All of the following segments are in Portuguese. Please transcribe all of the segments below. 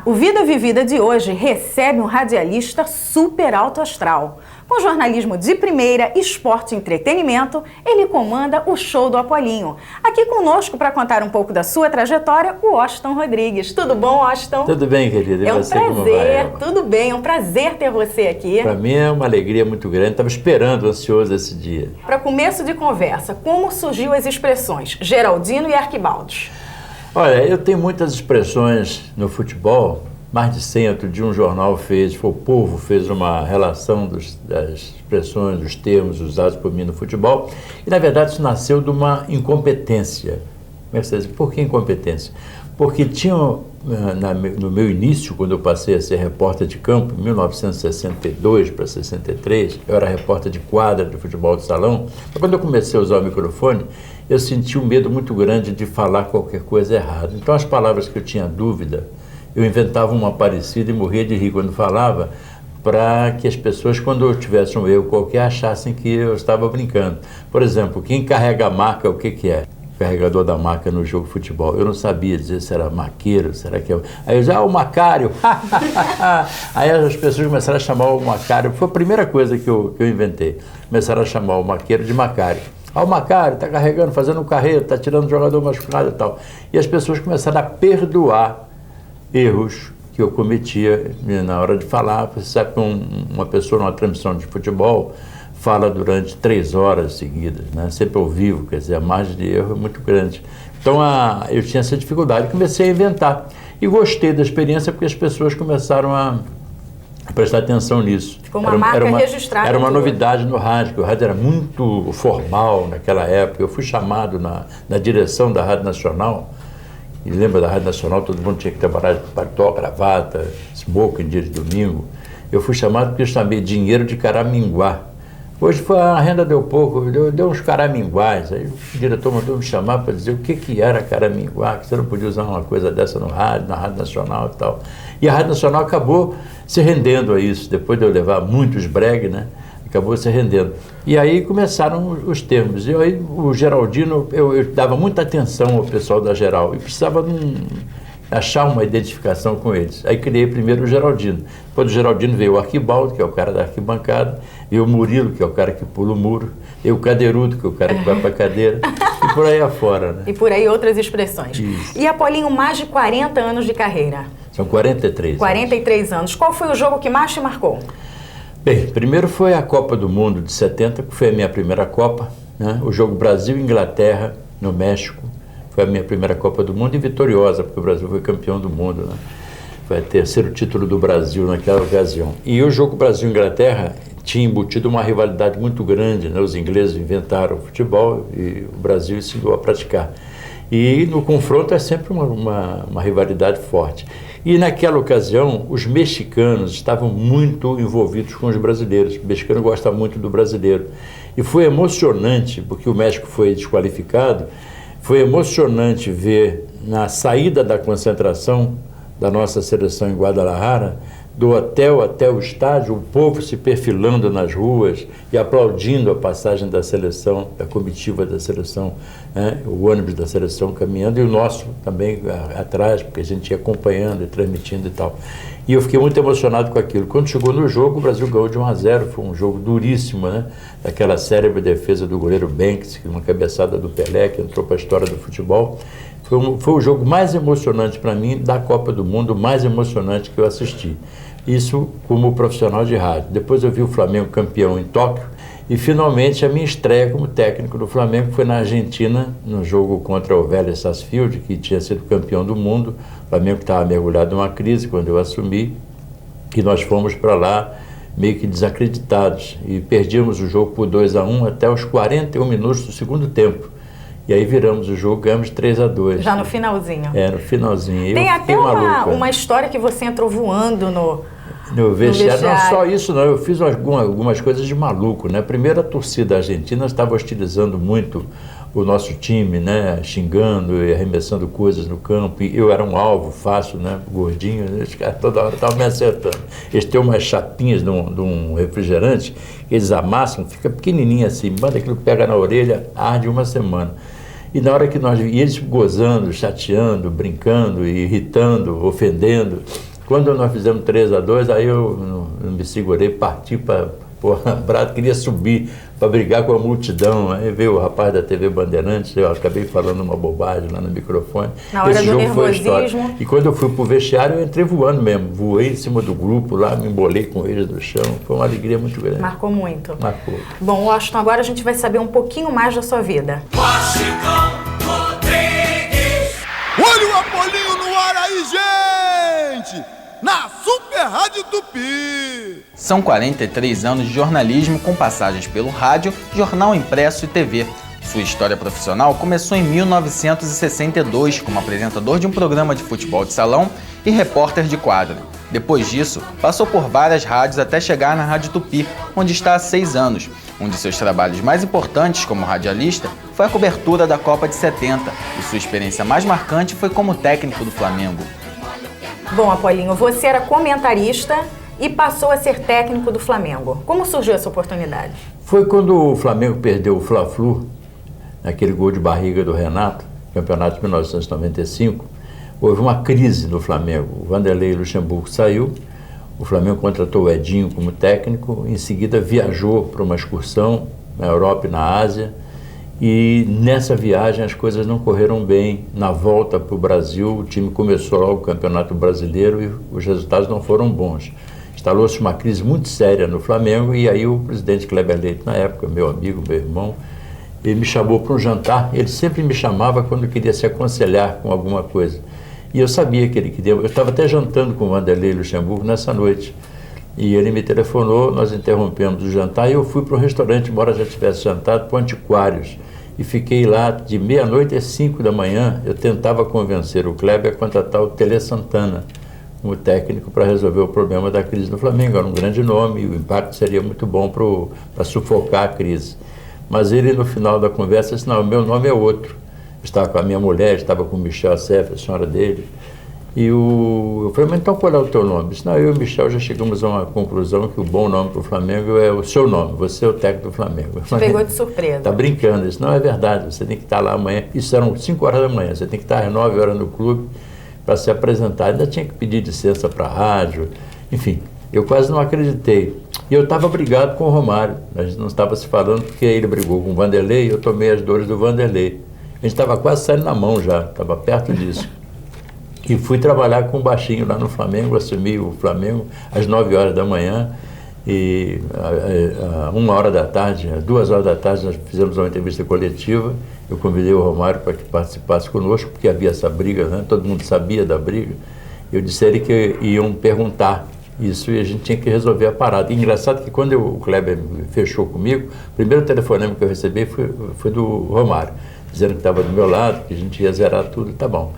O Vida Vivida de hoje recebe um radialista super alto astral. Com jornalismo de primeira, esporte e entretenimento, ele comanda o Show do Apolinho. Aqui conosco para contar um pouco da sua trajetória, o Washington Rodrigues. Tudo bom, Washington? Tudo bem, querida. E é um você, prazer, tudo bem, é um prazer ter você aqui. Para mim é uma alegria muito grande, estava esperando, ansioso esse dia. Para começo de conversa, como surgiu as expressões Geraldino e Arquibaldos? Olha, eu tenho muitas expressões no futebol, mais de 100, outro dia um jornal fez, foi o Povo, fez uma relação das expressões, dos termos usados por mim no futebol, e na verdade isso nasceu de uma incompetência. Por que incompetência? Porque tinha, no meu início, quando eu passei a ser repórter de campo, em 1962 para 63, eu era repórter de quadra de futebol de salão, mas quando eu comecei a usar o microfone, eu senti um medo muito grande de falar qualquer coisa errada. Então as palavras que eu tinha dúvida, eu inventava uma parecida e morria de rir quando falava, para que as pessoas, quando eu tivesse um erro qualquer, achassem que eu estava brincando. Por exemplo, quem carrega a marca, o que é? O carregador da marca no jogo de futebol. Eu não sabia dizer se era maqueiro, será que é... Aí eu dizia, o Macário. Aí as pessoas começaram a chamar o Macário. Foi a primeira coisa que eu inventei. Começaram a chamar o maqueiro de Macário. O Macário está carregando, fazendo um carreiro, está tirando o jogador machucado e tal. E as pessoas começaram a perdoar erros que eu cometia na hora de falar. Você sabe que uma pessoa numa transmissão de futebol fala durante 3 horas seguidas, né? Sempre ao vivo, quer dizer, a margem de erro é muito grande. Então eu tinha essa dificuldade, comecei a inventar. E gostei da experiência porque as pessoas começaram a prestar atenção nisso. Ficou uma marca registrada. Era uma novidade no rádio, porque o rádio era muito formal naquela época. Eu fui chamado na direção da Rádio Nacional. E lembra da Rádio Nacional, todo mundo tinha que trabalhar de paletó, gravata, smoke em dia de domingo. Eu fui chamado porque eu chamei dinheiro de caraminguá. Hoje a renda deu pouco, deu uns caraminguás. Aí o diretor mandou me chamar para dizer o que era caraminguá, que você não podia usar uma coisa dessa no rádio, na Rádio Nacional e tal. E a Rádio Nacional acabou se rendendo a isso, depois de eu levar muitos bregues, né? Acabou se rendendo. E aí começaram os termos. E aí o Geraldino, eu dava muita atenção ao pessoal da Geral e precisava achar uma identificação com eles. Aí criei primeiro o Geraldino. Depois do Geraldino veio o Arquibaldo, que é o cara da arquibancada, veio o Murilo, que é o cara que pula o muro, veio o Cadeirudo, que é o cara que vai para a cadeira, e por aí afora, né? E por aí outras expressões. Isso. E Apolinho, mais de 40 anos de carreira. São 43 43 anos. Qual foi o jogo que mais te marcou? Bem, primeiro foi a Copa do Mundo de 70, que foi a minha primeira Copa, né? O jogo Brasil-Inglaterra, no México, foi a minha primeira Copa do Mundo e vitoriosa, porque o Brasil foi campeão do mundo, né? Foi o terceiro título do Brasil naquela ocasião. E o jogo Brasil-Inglaterra tinha embutido uma rivalidade muito grande, né? Os ingleses inventaram o futebol e o Brasil ensinou a praticar. E no confronto é sempre uma rivalidade forte. E naquela ocasião, os mexicanos estavam muito envolvidos com os brasileiros. O mexicano gosta muito do brasileiro. E foi emocionante, porque o México foi desqualificado, foi emocionante ver na saída da concentração da nossa seleção em Guadalajara, do hotel até o estádio, o povo se perfilando nas ruas e aplaudindo a passagem da seleção, da comitiva da seleção, né? O ônibus da seleção caminhando e o nosso também atrás, porque a gente ia acompanhando e transmitindo e tal. E eu fiquei muito emocionado com aquilo. Quando chegou no jogo, o Brasil ganhou de 1-0, foi um jogo duríssimo, né? Daquela célebre defesa do goleiro Banks, uma cabeçada do Pelé, que entrou para a história do futebol. Foi o jogo mais emocionante para mim da Copa do Mundo, o mais emocionante que eu assisti. Isso como profissional de rádio. Depois eu vi o Flamengo campeão em Tóquio e finalmente a minha estreia como técnico do Flamengo foi na Argentina, no jogo contra o Vélez Sarsfield, que tinha sido campeão do mundo. O Flamengo estava mergulhado numa crise quando eu assumi e nós fomos para lá meio que desacreditados e perdíamos o jogo por 2-1 até os 41 minutos do segundo tempo. E aí viramos o jogo, ganhamos 3-2. Já no finalzinho. É, no finalzinho. Tem até uma história que você entrou voando no vestiário. Não só isso, não. Eu fiz algumas coisas de maluco, né? Primeiro, a torcida argentina estava hostilizando muito o nosso time, né? Xingando e arremessando coisas no campo. E eu era um alvo fácil, né? Gordinho. Os caras toda hora estavam me acertando. Eles têm umas chapinhas de um refrigerante que eles amassam, fica pequenininho assim. Manda aquilo, pega na orelha, arde uma semana. E na hora que e eles gozando, chateando, brincando, irritando, ofendendo, Quando nós fizemos 3-2, aí eu não me segurei, parti para Brado, queria subir para brigar com a multidão. Aí veio o rapaz da TV Bandeirantes, eu acabei falando uma bobagem lá no microfone. Na hora do nervosismo. E quando eu fui pro vestiário, eu entrei voando mesmo. Voei em cima do grupo lá, me embolei com eles do chão. Foi uma alegria muito grande. Marcou muito. Marcou. Bom, Washington, agora a gente vai saber um pouquinho mais da sua vida. Washington Rodrigues. Olha o Apolinho no ar aí, gente! Na Super Rádio Tupi! São 43 anos de jornalismo com passagens pelo rádio, jornal impresso e TV. Sua história profissional começou em 1962 como apresentador de um programa de futebol de salão e repórter de quadra. Depois disso, passou por várias rádios até chegar na Rádio Tupi, onde está há 6 anos. Um de seus trabalhos mais importantes como radialista foi a cobertura da Copa de 70 e sua experiência mais marcante foi como técnico do Flamengo. Bom, Apolinho, você era comentarista e passou a ser técnico do Flamengo. Como surgiu essa oportunidade? Foi quando o Flamengo perdeu o Fla-Flu, aquele gol de barriga do Renato, campeonato de 1995, houve uma crise no Flamengo. O Vanderlei Luxemburgo saiu, o Flamengo contratou o Edinho como técnico, em seguida viajou para uma excursão na Europa e na Ásia, e nessa viagem as coisas não correram bem. Na volta para o Brasil, o time começou logo o Campeonato Brasileiro e os resultados não foram bons. Instalou-se uma crise muito séria no Flamengo e aí o presidente Kleber Leite, na época, meu amigo, meu irmão, ele me chamou para um jantar. Ele sempre me chamava quando queria se aconselhar com alguma coisa. E eu sabia que ele queria. Eu estava até jantando com o Vanderlei Luxemburgo nessa noite. E ele me telefonou, nós interrompemos o jantar e eu fui para o restaurante, embora já tivesse jantado, para o Antiquários. E fiquei lá de meia-noite às 5 da manhã. Eu tentava convencer o Kleber a contratar o Tele Santana como técnico para resolver o problema da crise do Flamengo. Era um grande nome e o impacto seria muito bom para sufocar a crise. Mas ele, no final da conversa, disse: não, o meu nome é outro. Eu estava com a minha mulher, estava com o Michel Assef, a senhora dele. E eu falei: mas então qual é o teu nome? Ele disse: não, eu e o Michel já chegamos a uma conclusão que o bom nome para o Flamengo é o seu nome, você é o técnico do Flamengo. Pegou de surpresa. Está brincando. Ele disse: não, é verdade, você tem que estar lá amanhã. Isso eram 5 horas da manhã, você tem que estar às 9 horas no clube para se apresentar. Ainda tinha que pedir licença para a rádio, enfim, eu quase não acreditei. E eu estava brigado com o Romário, a gente não estava se falando porque ele brigou com o Vanderlei e eu tomei as dores do Vanderlei. A gente estava quase saindo na mão já, estava perto disso. E fui trabalhar com o Baixinho lá no Flamengo, assumi o Flamengo às 9 horas da manhã e a 1 hora da tarde, às 2 horas da tarde nós fizemos uma entrevista coletiva. Eu convidei o Romário para que participasse conosco, porque havia essa briga, né? Todo mundo sabia da briga. Eu disse a ele que iam perguntar isso e a gente tinha que resolver a parada. E engraçado que quando o Kleber fechou comigo, o primeiro telefonema que eu recebi foi do Romário, dizendo que estava do meu lado, que a gente ia zerar tudo, tá bom.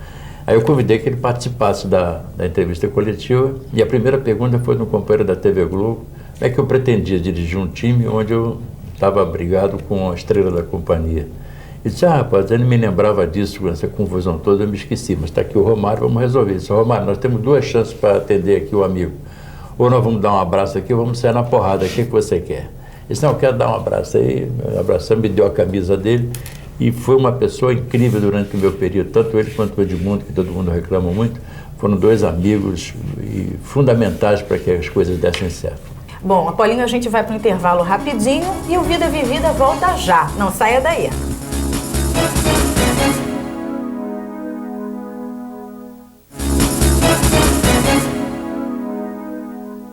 Aí eu convidei que ele participasse da entrevista coletiva e a primeira pergunta foi de um companheiro da TV Globo: como é que eu pretendia dirigir um time onde eu estava brigado com a estrela da companhia. Ele disse: ah, rapaz, ele me lembrava disso, com essa confusão toda, eu me esqueci, mas está aqui o Romário, vamos resolver isso. Romário, nós temos 2 chances para atender aqui o amigo. Ou nós vamos dar um abraço aqui, ou vamos sair na porrada, o que você quer? Ele disse: não, eu quero dar um abraço. Aí, abraçando, me deu a camisa dele. E foi uma pessoa incrível durante o meu período, tanto ele quanto o Edmundo, que todo mundo reclama muito, foram 2 amigos e fundamentais para que as coisas dessem certo. Bom, Apolinho, a gente vai para o intervalo rapidinho e o Vida Vivida volta já. Não saia daí.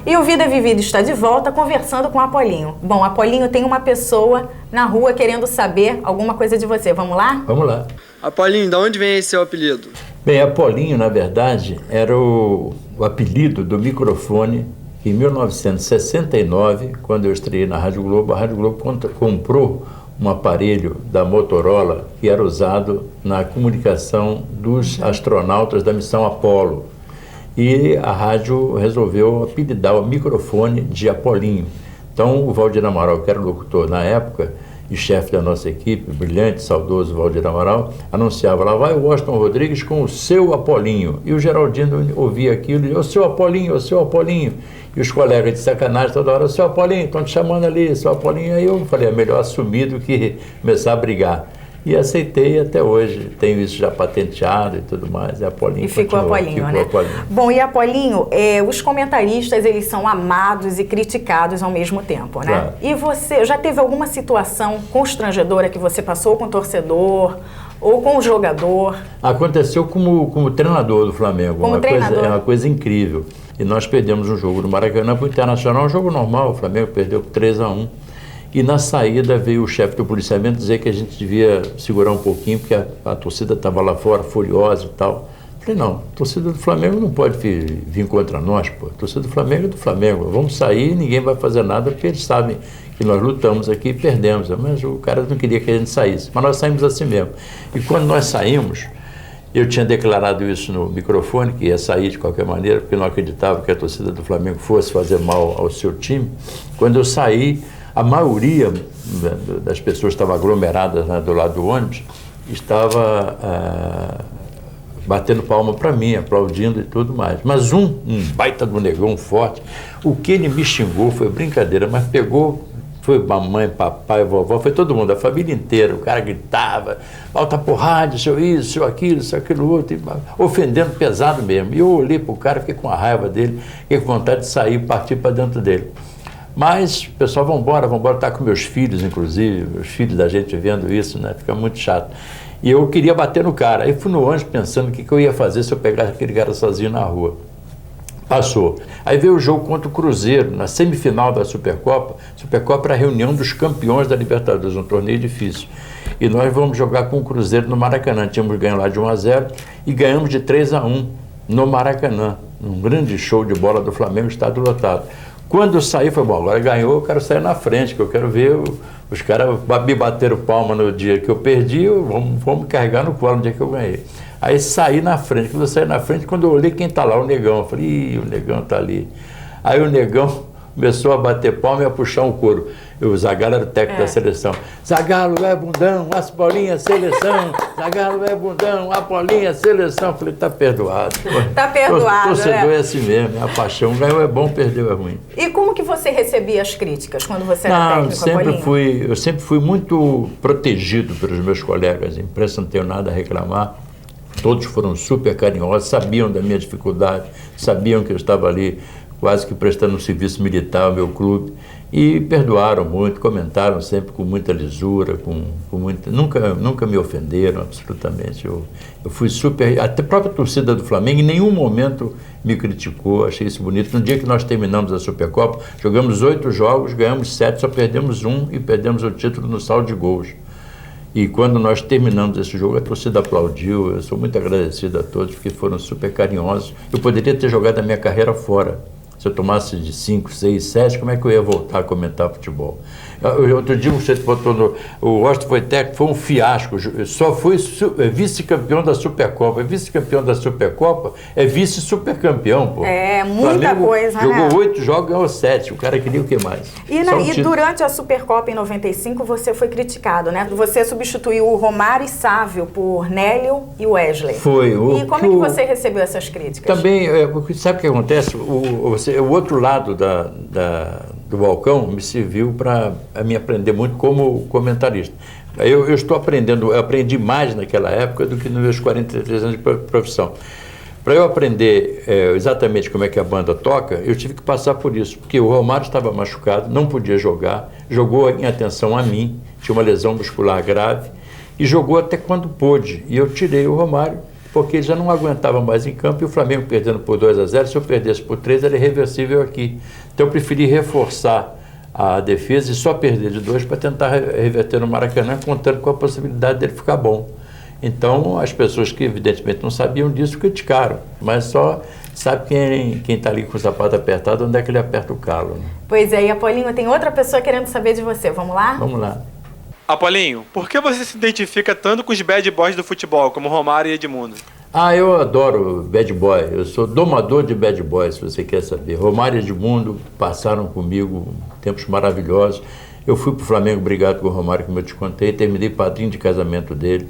E o Vida Vivida está de volta conversando com o Apolinho. Bom, Apolinho, tem uma pessoa na rua querendo saber alguma coisa de você. Vamos lá? Vamos lá. Apolinho, de onde vem esse seu apelido? Bem, Apolinho, na verdade, era o apelido do microfone que em 1969, quando eu estreiei na Rádio Globo, a Rádio Globo comprou um aparelho da Motorola que era usado na comunicação dos astronautas da missão Apollo. E a rádio resolveu apelidar o microfone de Apolinho. Então o Valdir Amaral, que era locutor na época e chefe da nossa equipe, brilhante, saudoso Valdir Amaral, anunciava: lá vai o Washington Rodrigues com o seu Apolinho. E o Geraldino ouvia aquilo e dizia: o seu Apolinho, o seu Apolinho. E os colegas de sacanagem toda hora: o seu Apolinho, estão te chamando ali, seu Apolinho. Aí eu falei: é melhor assumir do que começar a brigar. E aceitei até hoje. Tenho isso já patenteado e tudo mais. E Apolinho E ficou continua, Apolinho, né? Apolinho. Bom, e Apolinho, os comentaristas, eles são amados e criticados ao mesmo tempo, né? Claro. E você, já teve alguma situação constrangedora que você passou com o torcedor ou com o jogador? Aconteceu como treinador do Flamengo. Como treinador. É uma coisa incrível. E nós perdemos um jogo no Maracanã para o Internacional, um jogo normal. O Flamengo perdeu por 3-1. E na saída veio o chefe do policiamento dizer que a gente devia segurar um pouquinho, porque a torcida estava lá fora, furiosa e tal. Falei, não, a torcida do Flamengo não pode vir contra nós, pô. A torcida do Flamengo é do Flamengo. Vamos sair, ninguém vai fazer nada, porque eles sabem que nós lutamos aqui e perdemos. Mas o cara não queria que a gente saísse. Mas nós saímos assim mesmo. E quando nós saímos, eu tinha declarado isso no microfone, que ia sair de qualquer maneira, porque não acreditava que a torcida do Flamengo fosse fazer mal ao seu time. Quando eu saí, a maioria das pessoas que estavam aglomeradas, né, do lado do ônibus, estava batendo palma para mim, aplaudindo e tudo mais. Mas um baita do negão forte, o que ele me xingou foi brincadeira, mas pegou, foi mamãe, papai, vovó, foi todo mundo, a família inteira. O cara gritava, alta porrada, seu isso, seu aquilo outro, ofendendo pesado mesmo. E eu olhei para o cara, fiquei com a raiva dele, fiquei com vontade de sair e partir para dentro dele. Mas, pessoal, vamos embora, tá com meus filhos, inclusive, os filhos da gente vendo isso, né? Fica muito chato. E eu queria bater no cara. Aí fui no ônibus pensando o que eu ia fazer se eu pegasse aquele cara sozinho na rua. Passou. Aí veio o jogo contra o Cruzeiro, na semifinal da Supercopa. Supercopa era a reunião dos campeões da Libertadores, um torneio difícil. E nós vamos jogar com o Cruzeiro no Maracanã. Tínhamos ganho lá de 1-0 e ganhamos de 3-1 no Maracanã. Um grande show de bola do Flamengo, estádio lotado. Quando eu saí, foi bom, agora ganhou, eu quero sair na frente, que eu quero ver os caras me bateram palma no dia que eu perdi, vamos me carregar no colo no dia que eu ganhei. Aí saí na frente, quando eu saí na frente, quando eu olhei quem tá lá, o Negão, eu falei, ih, o Negão tá ali. Aí o Negão começou a bater palma e a puxar um couro. O Zagallo era o técnico da seleção. Zagallo é bundão, Apolinho seleção. Zagallo é bundão, Apolinho seleção. Falei, tá perdoado. Tá perdoado, torcedor né? é assim mesmo, é a paixão. Ganhou é bom, perdeu é ruim. E como que você recebia as críticas quando você era técnico, Apolinho? Eu sempre fui muito protegido pelos meus colegas. A imprensa não tenho nada a reclamar. Todos foram super carinhosos, sabiam da minha dificuldade, sabiam que eu estava ali quase que prestando um serviço militar ao meu clube, e perdoaram muito, comentaram sempre com muita lisura, com muita... Nunca me ofenderam, absolutamente. Eu fui super... Até a própria torcida do Flamengo em nenhum momento me criticou, achei isso bonito. No dia que nós terminamos a Supercopa, jogamos 8 jogos, ganhamos 7, só perdemos 1 e perdemos o título no saldo de gols. E quando nós terminamos esse jogo, a torcida aplaudiu. Eu sou muito agradecido a todos, porque foram super carinhosos. Eu poderia ter jogado a minha carreira fora. Se eu tomasse de 5, 6, 7, como é que eu ia voltar a comentar futebol? Outro dia você botou o Washington foi técnico, foi um fiasco, só foi vice-campeão da Supercopa. Vice-campeão da Supercopa é vice-supercampeão, pô. É, muita Flamengo coisa, jogou né? 8 jogos, ganhou 7. O cara queria o que mais? E durante a Supercopa em 95 você foi criticado, né? Você substituiu o Romário e Sávio por Nélio e Wesley. Foi. E como é que você recebeu essas críticas? Também, sabe o que acontece? O outro lado do balcão me serviu para me aprender muito como comentarista. Eu estou aprendendo, eu aprendi mais naquela época do que nos meus 43 anos de profissão. Para eu aprender exatamente como é que a banda toca, eu tive que passar por isso, porque o Romário estava machucado, não podia jogar, jogou em atenção a mim, tinha uma lesão muscular grave, e jogou até quando pôde. E eu tirei o Romário, porque ele já não aguentava mais em campo, e o Flamengo perdendo por 2-0, se eu perdesse por 3, era irreversível aqui. Então eu preferi reforçar a defesa e só perder de 2 para tentar reverter no Maracanã, contando com a possibilidade dele ficar bom. Então as pessoas que evidentemente não sabiam disso criticaram, mas só sabe quem está ali com o sapato apertado, onde é que ele aperta o calo. Né? Pois é, e Apolinho, tem outra pessoa querendo saber de você, vamos lá? Vamos lá. Apolinho, por que você se identifica tanto com os bad boys do futebol, como Romário e Edmundo? Eu adoro bad boy, eu sou domador de bad boy, se você quer saber. Romário e Edmundo passaram comigo tempos maravilhosos. Eu fui para o Flamengo brigado com o Romário, como eu te contei, terminei padrinho de casamento dele.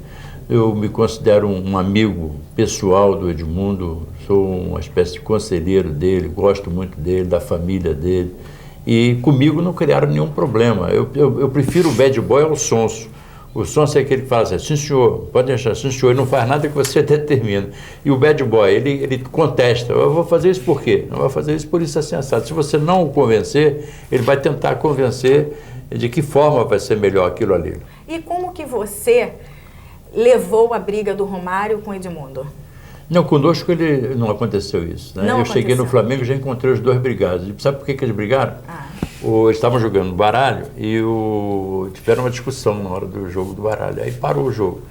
Eu me considero um amigo pessoal do Edmundo, sou uma espécie de conselheiro dele, gosto muito dele, da família dele. E comigo não criaram nenhum problema. Eu prefiro o bad boy ao sonso. O sonso é aquele que fala assim, sim senhor, pode deixar, sim senhor, ele não faz nada que você determina. E o bad boy, ele contesta, eu vou fazer isso por quê? Eu vou fazer isso por isso assim, assado. Se você não o convencer, ele vai tentar convencer de que forma vai ser melhor aquilo ali. E como que você levou a briga do Romário com o Edmundo? Não, conosco ele não aconteceu isso. Né? Eu cheguei no Flamengo e já encontrei os dois brigados. Sabe por que eles brigaram? Eles estavam jogando baralho e tiveram uma discussão na hora do jogo do baralho. Aí parou o jogo.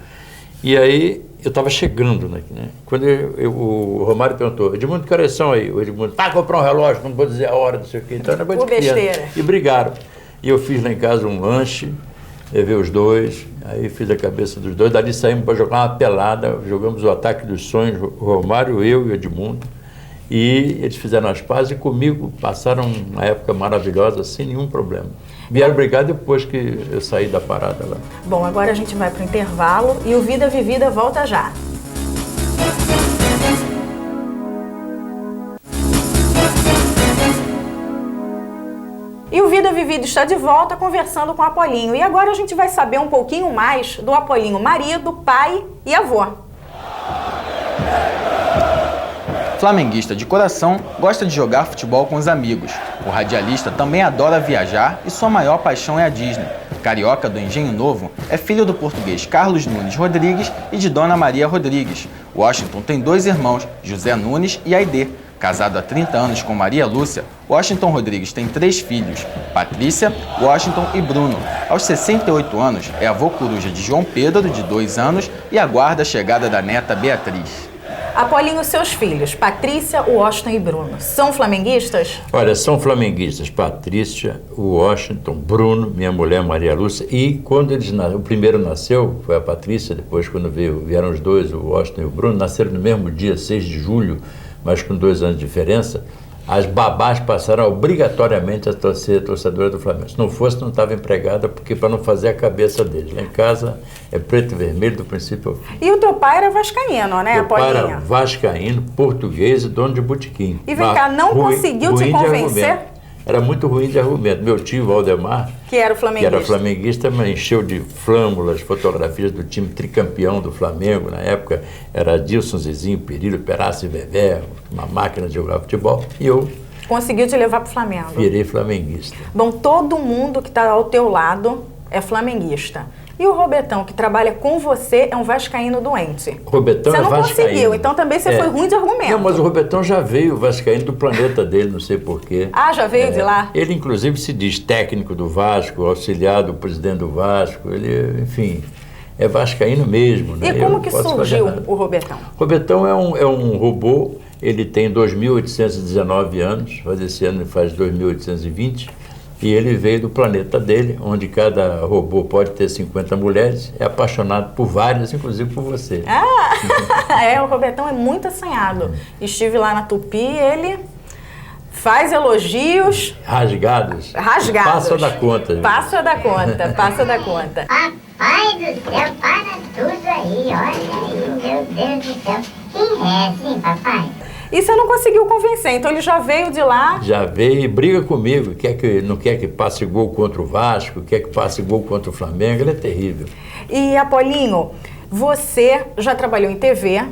E aí eu estava chegando, né? Quando o Romário perguntou, Edmundo, que horas são aí? O Edmundo, comprar um relógio, não vou dizer a hora, não sei o quê. Então, por besteira. E brigaram. E eu fiz lá em casa um lanche, levei os dois, aí fiz a cabeça dos dois, dali saímos para jogar uma pelada, jogamos o Ataque dos Sonhos, o Romário, eu e o Edmundo, e eles fizeram as pazes e comigo passaram uma época maravilhosa, sem nenhum problema. Vieram brigar depois que eu saí da parada lá. Bom, agora a gente vai para o intervalo e o Vida Vivida volta já. E o Vida Vivida está de volta conversando com o Apolinho. E agora a gente vai saber um pouquinho mais do Apolinho, marido, pai e avô. Flamenguista de coração, gosta de jogar futebol com os amigos. O radialista também adora viajar e sua maior paixão é a Disney. Carioca do Engenho Novo, é filho do português Carlos Nunes Rodrigues e de Dona Maria Rodrigues. Washington tem 2 irmãos, José Nunes e Aidê. Casado há 30 anos com Maria Lúcia, Washington Rodrigues tem 3 filhos, Patrícia, Washington e Bruno. Aos 68 anos, é avô coruja de João Pedro, de 2 anos, e aguarda a chegada da neta Beatriz. Apolinho, seus filhos, Patrícia, Washington e Bruno, são flamenguistas? Olha, são flamenguistas, Patrícia, Washington, Bruno, minha mulher Maria Lúcia, e quando o primeiro nasceu, foi a Patrícia, depois quando vieram os dois, o Washington e o Bruno, nasceram no mesmo dia, 6 de julho, mas com 2 anos de diferença, as babás passaram obrigatoriamente a ser torcedora do Flamengo. Se não fosse, não estava empregada, porque para não fazer a cabeça deles. Lá em casa é preto e vermelho do princípio ao fim. E o teu pai era vascaíno, né, Apolinho? Meu pai era vascaíno, português e dono de botequim. E vem cá, não conseguiu te convencer? Era muito ruim de argumento. Meu tio, Valdemar, que era flamenguista, me encheu de flâmulas, fotografias do time tricampeão do Flamengo. Na época era Dilson, Zizinho, Perillo, Perazzo e Vevé, uma máquina de jogar futebol. E eu conseguiu te levar para o Flamengo. Virei flamenguista. Bom, todo mundo que está ao teu lado é flamenguista. E o Robertão, que trabalha com você, é um vascaíno doente. Robertão você não vascaíno. Conseguiu, então também você foi ruim de argumento. Não, mas o Robertão já veio vascaíno do planeta dele, não sei porquê. Ah, já veio de lá? Ele, inclusive, se diz técnico do Vasco, auxiliar do presidente do Vasco. Ele, enfim, é vascaíno mesmo. Né? E como que surgiu o Robertão? Robertão é um robô, ele tem 2.819 anos, esse ano faz 2.820. E ele veio do planeta dele, onde cada robô pode ter 50 mulheres, é apaixonado por várias, inclusive por você. O Robertão é muito assanhado. Estive lá na Tupi, ele faz elogios... Rasgados. Passa da conta. Passa da conta. Papai do céu, para tudo aí, olha aí, meu Deus do céu. Quem é assim, papai? E você não conseguiu convencer, então ele já veio de lá? Já veio e briga comigo, não quer que passe gol contra o Vasco, quer que passe gol contra o Flamengo, ele é terrível. E Apolinho, você já trabalhou em TV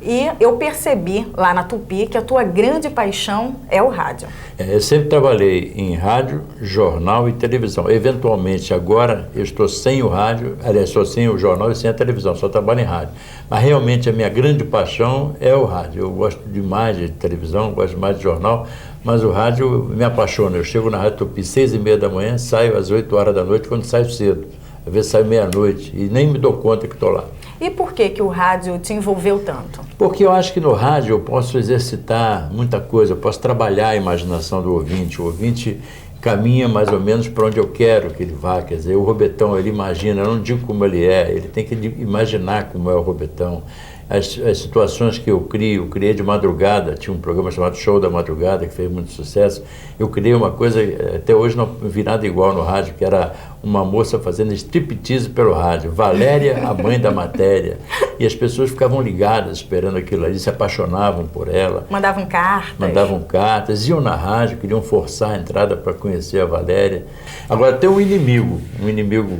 e eu percebi lá na Tupi que a tua grande paixão é o rádio. Eu sempre trabalhei em rádio, jornal e televisão. Eventualmente, agora eu estou sem o rádio, aliás, estou sem o jornal e sem a televisão, só trabalho em rádio. Mas realmente a minha grande paixão é o rádio. Eu gosto demais de televisão, gosto mais de jornal, mas o rádio me apaixona. Eu chego na Rádio Tupi 6h30 da manhã, saio às 8 horas da noite, quando saio cedo. Às vezes saio meia-noite e nem me dou conta que estou lá. E por que o rádio te envolveu tanto? Porque eu acho que no rádio eu posso exercitar muita coisa, eu posso trabalhar a imaginação do ouvinte. O ouvinte caminha mais ou menos para onde eu quero que ele vá. Quer dizer, o Robertão, ele imagina, eu não digo como ele é, ele tem que imaginar como é o Robertão. As situações que eu criei de madrugada, tinha um programa chamado Show da Madrugada, que fez muito sucesso. Eu criei uma coisa, até hoje não vi nada igual no rádio, que era uma moça fazendo striptease pelo rádio, Valéria, a mãe da matéria. E as pessoas ficavam ligadas, esperando querendo aquilo ali, se apaixonavam por ela. Mandavam cartas. Mandavam cartas, iam na rádio, queriam forçar a entrada para conhecer a Valéria. Agora tem um inimigo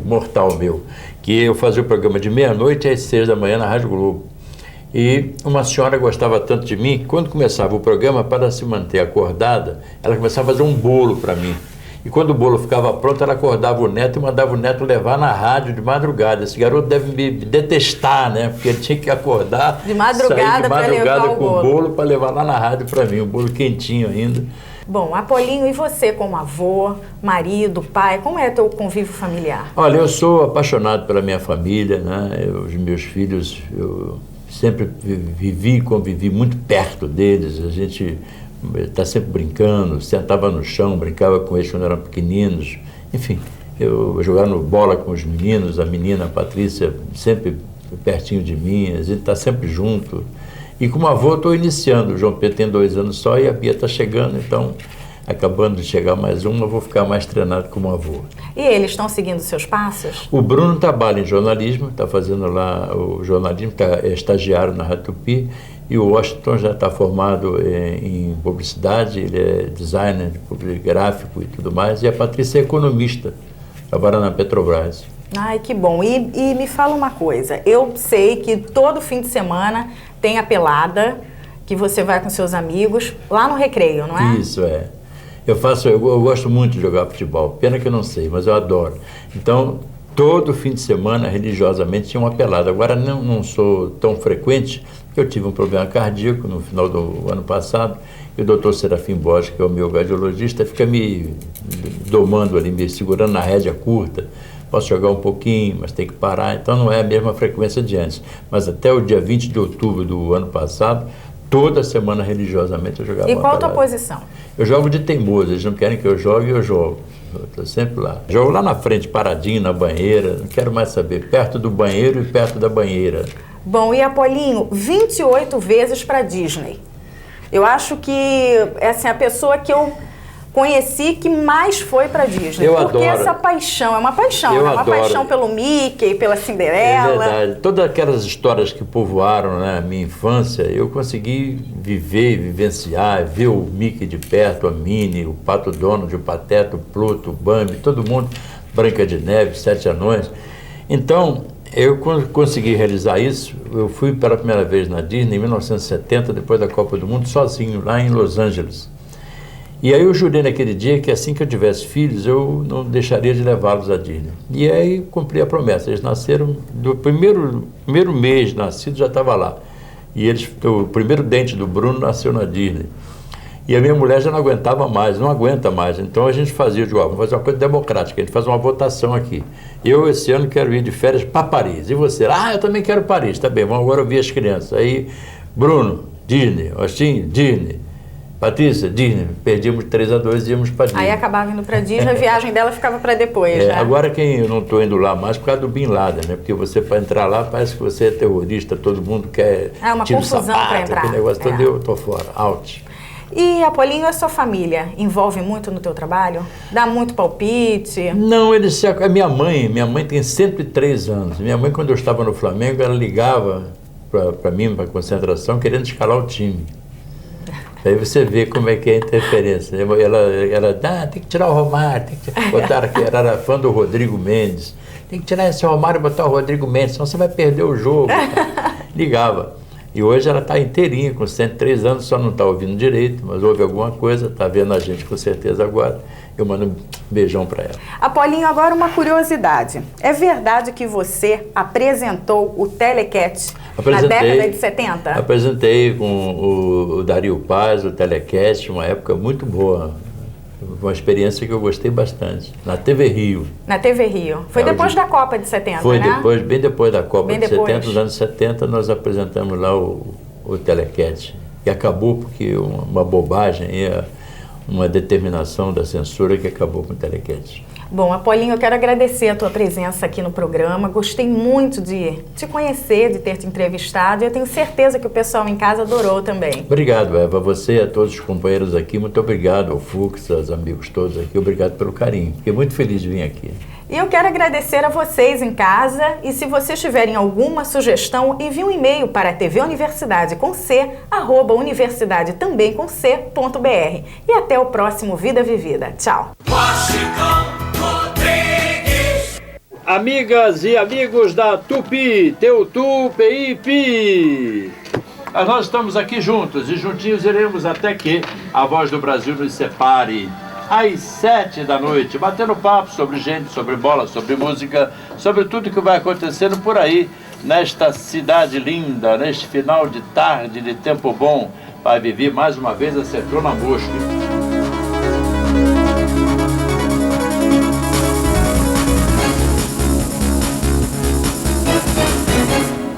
mortal meu, que eu fazia o programa de meia-noite às 6 da manhã na Rádio Globo. E uma senhora gostava tanto de mim que quando começava o programa, para se manter acordada, ela começava a fazer um bolo para mim. E quando o bolo ficava pronto, ela acordava o neto e mandava o neto levar na rádio de madrugada. Esse garoto deve me detestar, né? Porque ele tinha que acordar, de madrugada, sair de madrugada com o bolo para levar lá na rádio para mim, o bolo quentinho ainda. Bom, Apolinho, e você como avô, marido, pai, como é teu convívio familiar? Olha, eu sou apaixonado pela minha família, né? Os meus filhos, eu sempre vivi e convivi muito perto deles. A gente está sempre brincando, sentava no chão, brincava com eles quando eram pequeninos. Enfim, eu jogava bola com os meninos, a menina, a Patrícia, sempre pertinho de mim, a gente está sempre junto. E como avô, estou iniciando. O João Pedro tem 2 anos só e a Bia está chegando, então, acabando de chegar mais uma, eu vou ficar mais treinado como avô. E eles estão seguindo seus passos? O Bruno trabalha em jornalismo, está fazendo lá o jornalismo, é estagiário na Rádio Tupi, e o Washington já está formado em publicidade, ele é designer de gráfico e tudo mais, e a Patrícia é economista, trabalha na Petrobras. Ai, que bom. E me fala uma coisa, eu sei que todo fim de semana tem a pelada, que você vai com seus amigos, lá no Recreio, não é? Isso, é. Eu gosto muito de jogar futebol, pena que eu não sei, mas eu adoro. Então, todo fim de semana, religiosamente, tinha uma pelada. Agora não sou tão frequente, porque eu tive um problema cardíaco no final do ano passado, e o doutor Serafim Borges, que é o meu cardiologista, fica me domando ali, me segurando na rédea curta. Posso jogar um pouquinho, mas tem que parar, então não é a mesma frequência de antes. Mas até o dia 20 de outubro do ano passado, toda semana religiosamente eu jogava. E qual a tua posição? Eu jogo de teimoso, eles não querem que eu jogue, eu jogo. Estou sempre lá. Jogo lá na frente, paradinho, na banheira, não quero mais saber, perto do banheiro e perto da banheira. Bom, e Apolinho, 28 vezes para Disney. Eu acho que essa é a pessoa que eu conheci que mais foi para Disney. Eu porque adoro. Essa paixão, é uma paixão, Eu né? Uma adoro. paixão pelo Mickey, pela Cinderela. É verdade. Todas aquelas histórias que povoaram, né, a minha infância, eu consegui viver, vivenciar, ver o Mickey de perto, a Minnie, o Pato Donald, o Pateta, o Pluto, o Bambi, todo mundo, Branca de Neve, 7 Anões. Então, eu consegui realizar isso. Eu fui pela primeira vez na Disney em 1970, depois da Copa do Mundo, sozinho, lá em Los Angeles. E aí eu jurei naquele dia que assim que eu tivesse filhos, eu não deixaria de levá-los à Disney. E aí cumpri a promessa. Eles nasceram, do primeiro mês nascido já estava lá. E o primeiro dente do Bruno nasceu na Disney. E a minha mulher já não aguentava mais, não aguenta mais. Então a gente fazia, vamos fazer uma coisa democrática, a gente faz uma votação aqui. Eu esse ano quero ir de férias para Paris. E você? Eu também quero Paris. Tá bem, vamos agora ouvir as crianças. Aí, Bruno, Disney, Austin, Disney. Patrícia, Disney, perdíamos 3-2 e íamos para Disney. Aí acabava indo para Disney, a viagem dela ficava para depois, né? Agora eu não estou indo lá mais por causa do Bin Laden, né? Porque você, para entrar lá, parece que você é terrorista, todo mundo quer... É uma confusão para entrar. Aquele negócio todo, eu estou fora, out. E, Apolinho, a sua família envolve muito no teu trabalho? Dá muito palpite? Não, a minha mãe tem 103 anos. Minha mãe, quando eu estava no Flamengo, ela ligava para mim, para a concentração, querendo escalar o time. Aí você vê como é que é a interferência. Ela tem que tirar o Romário, tem que botar aqui, ela era fã do Rodrigo Mendes. Tem que tirar esse Romário e botar o Rodrigo Mendes, senão você vai perder o jogo. Ligava. E hoje ela está inteirinha, com 103 anos, só não está ouvindo direito, mas ouve alguma coisa, está vendo a gente com certeza agora. Eu mando um beijão para ela. Apolinho, agora uma curiosidade. É verdade que você apresentou o Telecat na década de 70? Apresentei com o Dario Paz, o Telecat, uma época muito boa. Uma experiência que eu gostei bastante. Na TV Rio. Na TV Rio. Foi depois da Copa de 70, foi né? Foi bem depois da Copa bem de depois. 70. Nos anos 70 nós apresentamos lá o Telecat. E acabou porque uma bobagem uma determinação da censura que acabou com o Telecat. Bom, Apolinho, eu quero agradecer a tua presença aqui no programa. Gostei muito de te conhecer, de ter te entrevistado. E eu tenho certeza que o pessoal em casa adorou também. Obrigado, Eva. Você e a todos os companheiros aqui, muito obrigado. Ao Fux, aos amigos todos aqui, obrigado pelo carinho. Fiquei muito feliz de vir aqui. E eu quero agradecer a vocês em casa e se vocês tiverem alguma sugestão, envie um e-mail para tvuniversidade.br e até o próximo Vida Vivida. Tchau! Washington Rodrigues. Amigas e amigos da Tupi, Teutu, PIP. Nós estamos aqui juntos e juntinhos iremos até que a Voz do Brasil nos separe. Às 7 da noite, batendo papo sobre gente, sobre bola, sobre música, sobre tudo que vai acontecendo por aí, nesta cidade linda, neste final de tarde, de tempo bom. Vai viver mais uma vez, acertou na mosca.